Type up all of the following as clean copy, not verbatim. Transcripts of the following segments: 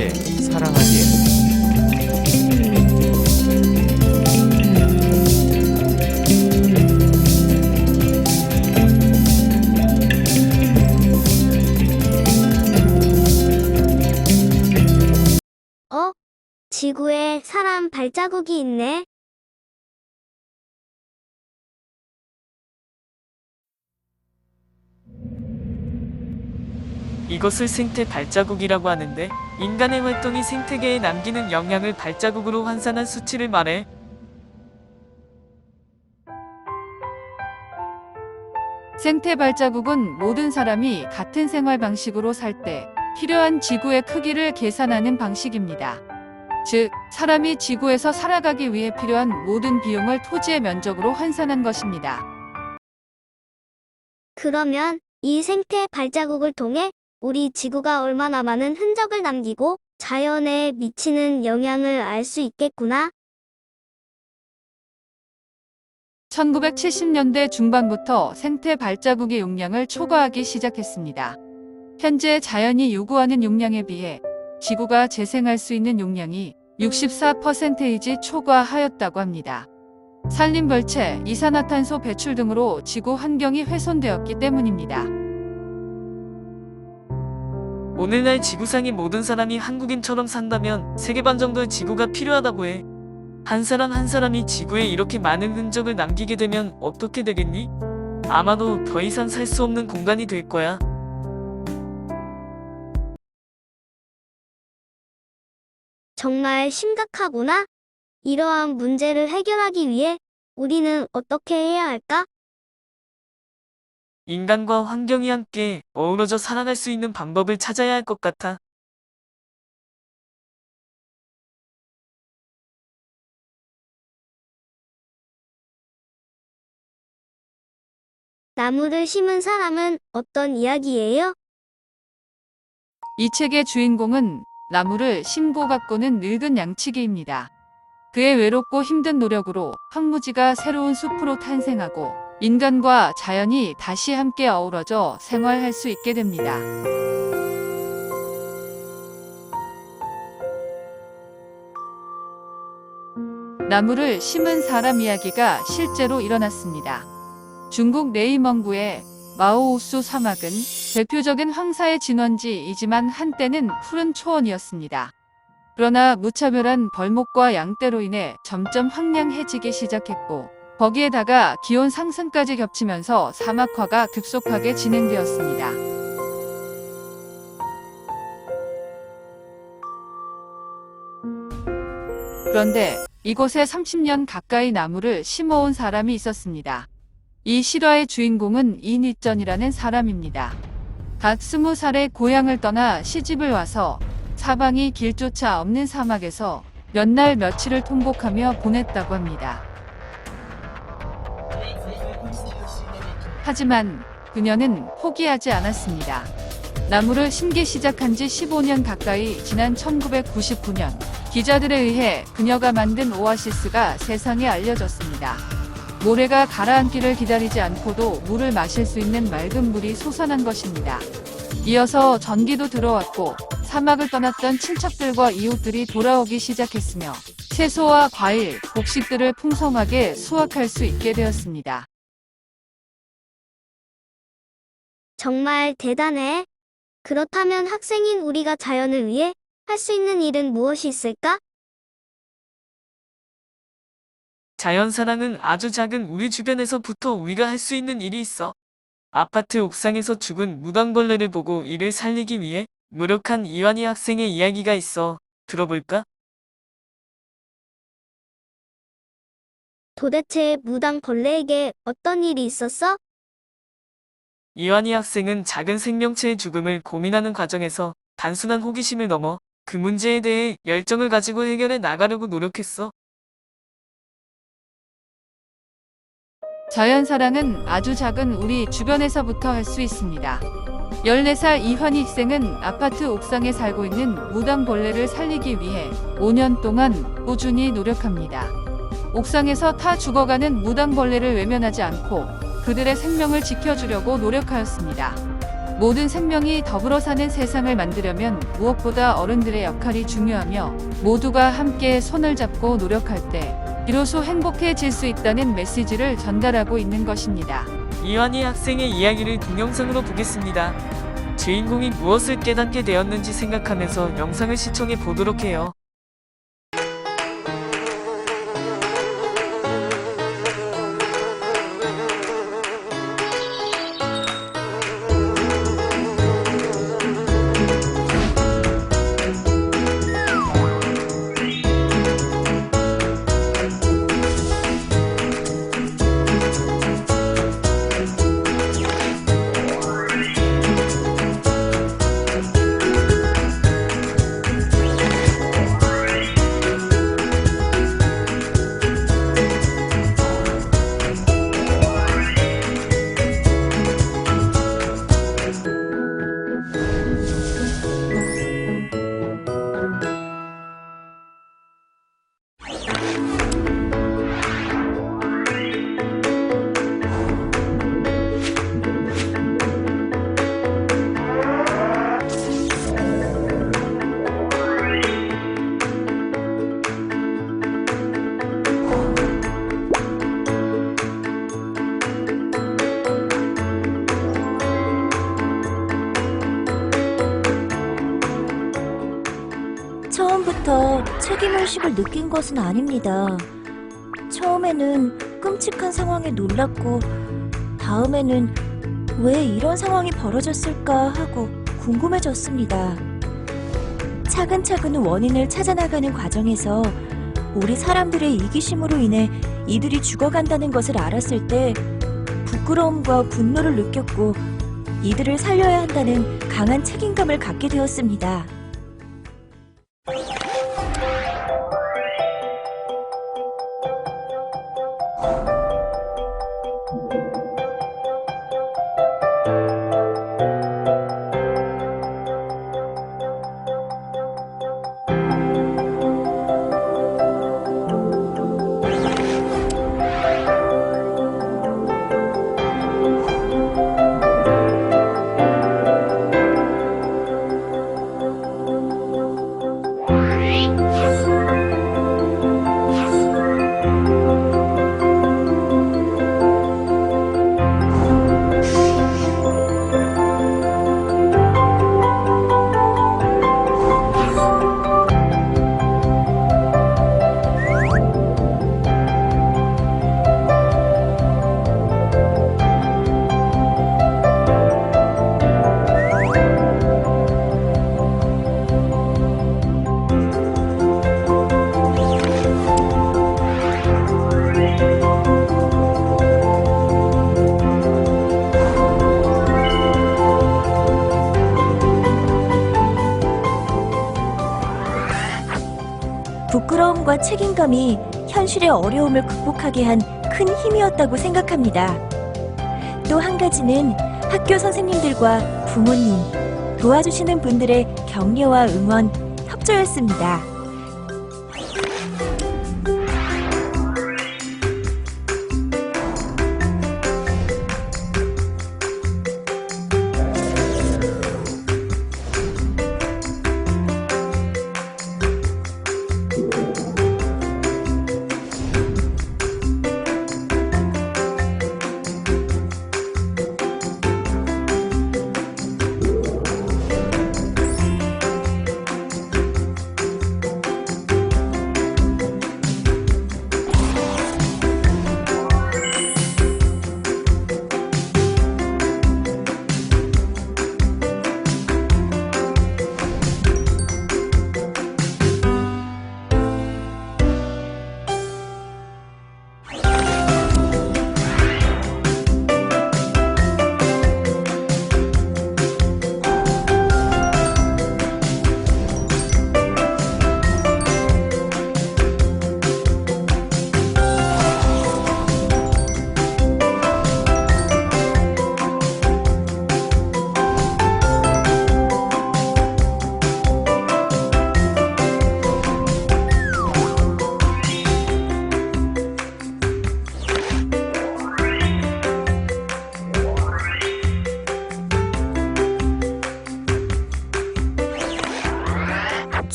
번째, 사랑하기에. 어? 지구에 사람 발자국이 있네. 이것을 생태 발자국이라고 하는데, 인간의 활동이 생태계에 남기는 영향을 발자국으로 환산한 수치를 말해. 생태 발자국은 모든 사람이 같은 생활 방식으로 살 때 필요한 지구의 크기를 계산하는 방식입니다. 즉, 사람이 지구에서 살아가기 위해 필요한 모든 비용을 토지의 면적으로 환산한 것입니다. 그러면 이 생태 발자국을 통해 우리 지구가 얼마나 많은 흔적을 남기고 자연에 미치는 영향을 알 수 있겠구나. 1970년대 중반부터 생태 발자국의 용량을 초과하기 시작했습니다. 현재 자연이 요구하는 용량에 비해 지구가 재생할 수 있는 용량이 64% 초과하였다고 합니다. 산림벌채, 이산화탄소 배출 등으로 지구 환경이 훼손되었기 때문입니다. 오늘날 지구상의 모든 사람이 한국인처럼 산다면 세계 반 정도의 지구가 필요하다고 해. 한 사람 한 사람이 지구에 이렇게 많은 흔적을 남기게 되면 어떻게 되겠니? 아마도 더 이상 살 수 없는 공간이 될 거야. 정말 심각하구나. 이러한 문제를 해결하기 위해 우리는 어떻게 해야 할까? 인간과 환경이 함께 어우러져 살아갈 수 있는 방법을 찾아야 할 것 같아. 나무를 심은 사람은 어떤 이야기예요? 이 책의 주인공은 나무를 심고 가꾸는 늙은 양치기입니다. 그의 외롭고 힘든 노력으로 황무지가 새로운 숲으로 탄생하고 인간과 자연이 다시 함께 어우러져 생활할 수 있게 됩니다. 나무를 심은 사람 이야기가 실제로 일어났습니다. 중국 내이멍구의 마오우수 사막은 대표적인 황사의 진원지이지만 한때는 푸른 초원이었습니다. 그러나 무차별한 벌목과 양떼로 인해 점점 황량해지기 시작했고, 거기에다가 기온 상승까지 겹치면서 사막화가 급속하게 진행되었습니다. 그런데 이곳에 30년 가까이 나무를 심어온 사람이 있었습니다. 이 실화의 주인공은 이니전이라는 사람입니다. 갓 20살에 고향을 떠나 시집을 와서 사방이 길조차 없는 사막에서 몇 날 며칠을 통곡하며 보냈다고 합니다. 하지만 그녀는 포기하지 않았습니다. 나무를 심기 시작한 지 15년 가까이 지난 1999년, 기자들에 의해 그녀가 만든 오아시스가 세상에 알려졌습니다. 모래가 가라앉기를 기다리지 않고도 물을 마실 수 있는 맑은 물이 솟아난 것입니다. 이어서 전기도 들어왔고 사막을 떠났던 친척들과 이웃들이 돌아오기 시작했으며 채소와 과일, 곡식들을 풍성하게 수확할 수 있게 되었습니다. 정말 대단해. 그렇다면 학생인 우리가 자연을 위해 할 수 있는 일은 무엇이 있을까? 자연사랑은 아주 작은 우리 주변에서부터 우리가 할 수 있는 일이 있어. 아파트 옥상에서 죽은 무당벌레를 보고 이를 살리기 위해 노력한 이완희 학생의 이야기가 있어. 들어볼까? 도대체 무당벌레에게 어떤 일이 있었어? 이완희 학생은 작은 생명체의 죽음을 고민하는 과정에서 단순한 호기심을 넘어 그 문제에 대해 열정을 가지고 해결해 나가려고 노력했어. 자연사랑은 아주 작은 우리 주변에서부터 할 수 있습니다. 14살 이환희 학생은 아파트 옥상에 살고 있는 무당벌레를 살리기 위해 5년 동안 꾸준히 노력합니다. 옥상에서 타 죽어가는 무당벌레를 외면하지 않고 그들의 생명을 지켜주려고 노력하였습니다. 모든 생명이 더불어 사는 세상을 만들려면 무엇보다 어른들의 역할이 중요하며 모두가 함께 손을 잡고 노력할 때 비로소 행복해질 수 있다는 메시지를 전달하고 있는 것입니다. 이완희 학생의 이야기를 동영상으로 보겠습니다. 주인공이 무엇을 깨닫게 되었는지 생각하면서 영상을 시청해 보도록 해요. 처음부터 책임의식을 느낀 것은 아닙니다. 처음에는 끔찍한 상황에 놀랐고, 다음에는 왜 이런 상황이 벌어졌을까 하고 궁금해졌습니다. 차근차근 원인을 찾아나가는 과정에서 우리 사람들의 이기심으로 인해 이들이 죽어간다는 것을 알았을 때 부끄러움과 분노를 느꼈고 이들을 살려야 한다는 강한 책임감을 갖게 되었습니다. 부끄러움과 책임감이 현실의 어려움을 극복하게 한 큰 힘이었다고 생각합니다. 또 한 가지는 학교 선생님들과 부모님, 도와주시는 분들의 격려와 응원, 협조였습니다.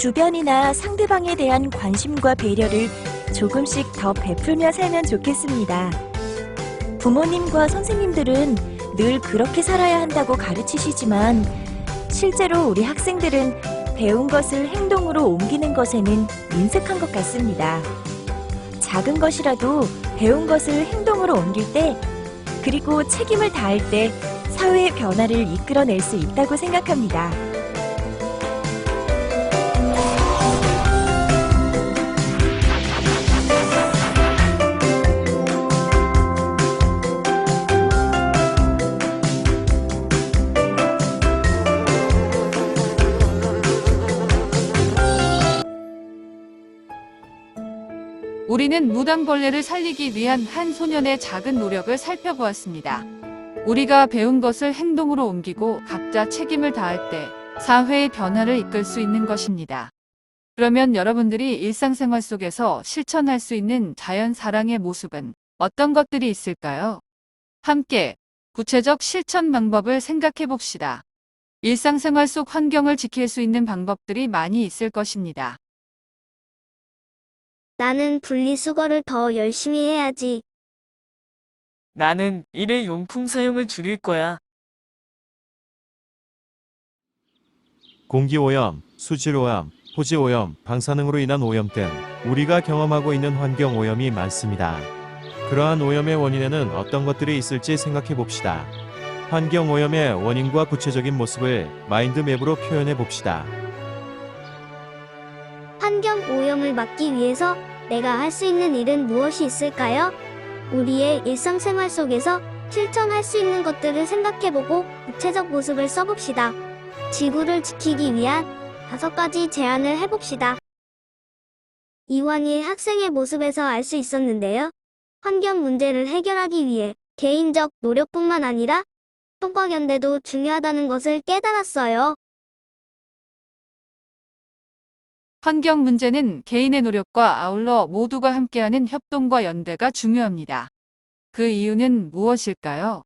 주변이나 상대방에 대한 관심과 배려를 조금씩 더 베풀며 살면 좋겠습니다. 부모님과 선생님들은 늘 그렇게 살아야 한다고 가르치시지만 실제로 우리 학생들은 배운 것을 행동으로 옮기는 것에는 인색한 것 같습니다. 작은 것이라도 배운 것을 행동으로 옮길 때, 그리고 책임을 다할 때 사회의 변화를 이끌어낼 수 있다고 생각합니다. 우리는 무당벌레를 살리기 위한 한 소년의 작은 노력을 살펴보았습니다. 우리가 배운 것을 행동으로 옮기고 각자 책임을 다할 때 사회의 변화를 이끌 수 있는 것입니다. 그러면 여러분들이 일상생활 속에서 실천할 수 있는 자연 사랑의 모습은 어떤 것들이 있을까요? 함께 구체적 실천 방법을 생각해 봅시다. 일상생활 속 환경을 지킬 수 있는 방법들이 많이 있을 것입니다. 나는 분리수거를 더 열심히 해야지. 나는 일회용품 사용을 줄일 거야. 공기오염, 수질오염, 토지오염, 방사능으로 인한 오염 등 우리가 경험하고 있는 환경오염이 많습니다. 그러한 오염의 원인에는 어떤 것들이 있을지 생각해 봅시다. 환경오염의 원인과 구체적인 모습을 마인드맵으로 표현해 봅시다. 환경 오염을 막기 위해서 내가 할 수 있는 일은 무엇이 있을까요? 우리의 일상생활 속에서 실천할 수 있는 것들을 생각해보고 구체적 모습을 써봅시다. 지구를 지키기 위한 5가지 제안을 해봅시다. 이완희 학생의 모습에서 알 수 있었는데요. 환경 문제를 해결하기 위해 개인적 노력뿐만 아니라 협동연대도 중요하다는 것을 깨달았어요. 환경 문제는 개인의 노력과 아울러 모두가 함께하는 협동과 연대가 중요합니다. 그 이유는 무엇일까요?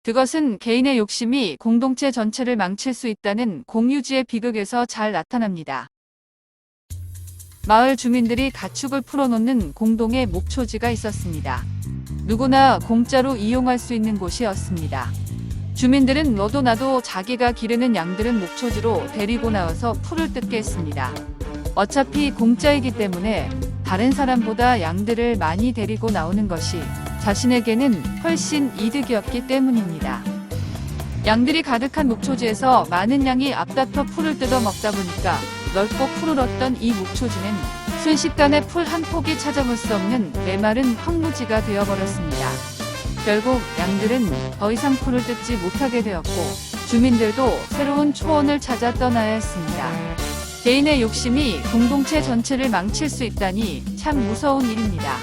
그것은 개인의 욕심이 공동체 전체를 망칠 수 있다는 공유지의 비극에서 잘 나타납니다. 마을 주민들이 가축을 풀어놓는 공동의 목초지가 있었습니다. 누구나 공짜로 이용할 수 있는 곳이었습니다. 주민들은 너도 나도 자기가 기르는 양들은 목초지로 데리고 나와서 풀을 뜯게 했습니다. 어차피 공짜이기 때문에 다른 사람보다 양들을 많이 데리고 나오는 것이 자신에게는 훨씬 이득이었기 때문입니다. 양들이 가득한 목초지에서 많은 양이 앞다퉈 풀을 뜯어 먹다 보니까 넓고 푸르렀던 이 목초지는 순식간에 풀 한 폭이 찾아볼 수 없는 메마른 황무지가 되어버렸습니다. 결국 양들은 더 이상 풀을 뜯지 못하게 되었고 주민들도 새로운 초원을 찾아 떠나야 했습니다. 개인의 욕심이 공동체 전체를 망칠 수 있다니 참 무서운 일입니다.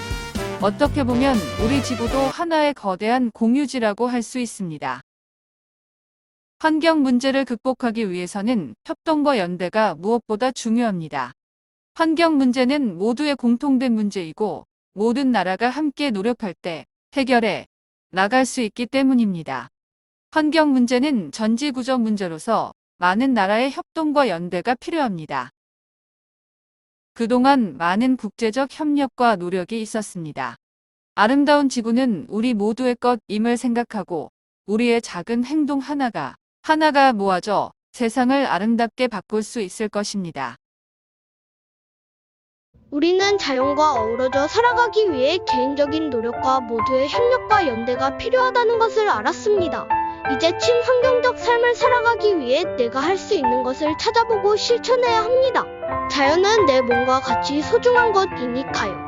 어떻게 보면 우리 지구도 하나의 거대한 공유지라고 할 수 있습니다. 환경 문제를 극복하기 위해서는 협동과 연대가 무엇보다 중요합니다. 환경 문제는 모두의 공통된 문제이고 모든 나라가 함께 노력할 때 해결해 나갈 수 있기 때문입니다. 환경 문제는 전지구적 문제로서 많은 나라의 협동과 연대가 필요합니다. 그동안 많은 국제적 협력과 노력이 있었습니다. 아름다운 지구는 우리 모두의 것임을 생각하고 우리의 작은 행동 하나가 모아져 세상을 아름답게 바꿀 수 있을 것입니다. 우리는 자연과 어우러져 살아가기 위해 개인적인 노력과 모두의 협력과 연대가 필요하다는 것을 알았습니다. 이제 친환경적 삶을 살아가기 위해 내가 할 수 있는 것을 찾아보고 실천해야 합니다. 자연은 내 몸과 같이 소중한 것이니까요.